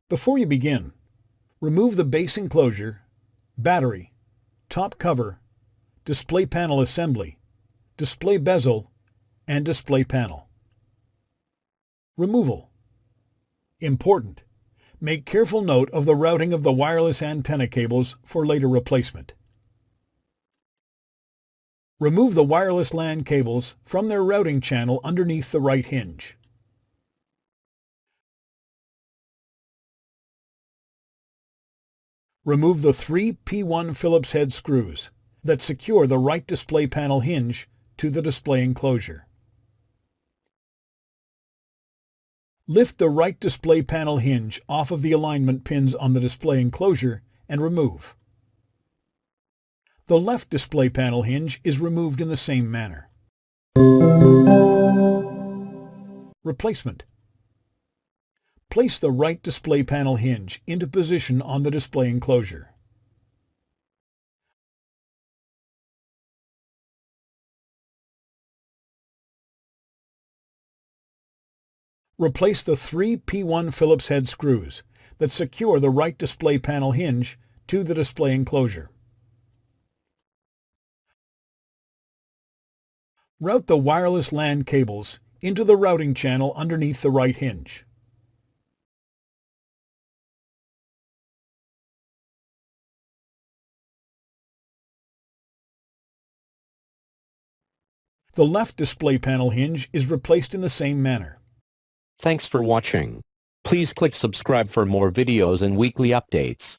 Before you begin, remove the base enclosure, battery, top cover, display panel assembly, display bezel, and display panel. Removal. Important. Make careful note of the routing of the wireless antenna cables for later replacement. Remove the wireless LAN cables from their routing channel underneath the right hinge. Remove the 3 P1 Phillips head screws that secure the right display panel hinge to the display enclosure. Lift the right display panel hinge off of the alignment pins on the display enclosure and remove. The left display panel hinge is removed in the same manner. Replacement. Place the right display panel hinge into position on the display enclosure. Replace the 3 P1 Phillips head screws that secure the right display panel hinge to the display enclosure. Route the wireless LAN cables into the routing channel underneath the right hinge. The left display panel hinge is replaced in the same manner. Thanks for watching. Please click subscribe for more videos and weekly updates.